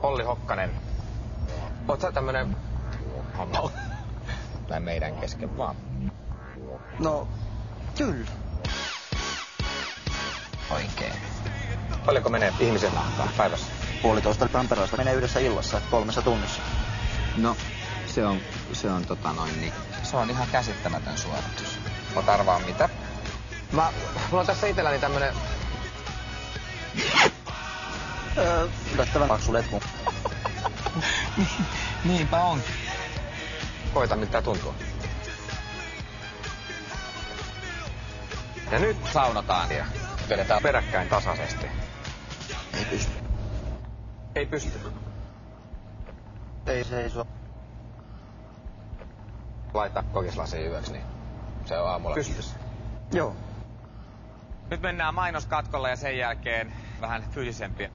Olli Hokkanen. Oot sä tämmönen homo? Tai meidän kesken vaan? No, kyllä. Oikein. Paljonko menee ihmisen nahkaa päivässä? 1,5 tamperoista menee yhdessä illassa, 3 tunnissa. No, se on niin. Se on ihan käsittämätön suoritus. Oot arvaa mitä? Mulla on tässä itselläni tämmönen... Yllättävän paksu letku. Niinpä on. Koita miltä tuntuu. Ja nyt saunataan ja vedetään peräkkäin tasaisesti. Ei pysty. Ei pysty. Ei seiso. Laita kokislasi yöksi, niin se on aamulla pystyssä. Joo. Nyt mennään mainoskatkolle ja sen jälkeen vähän fyysisempiä.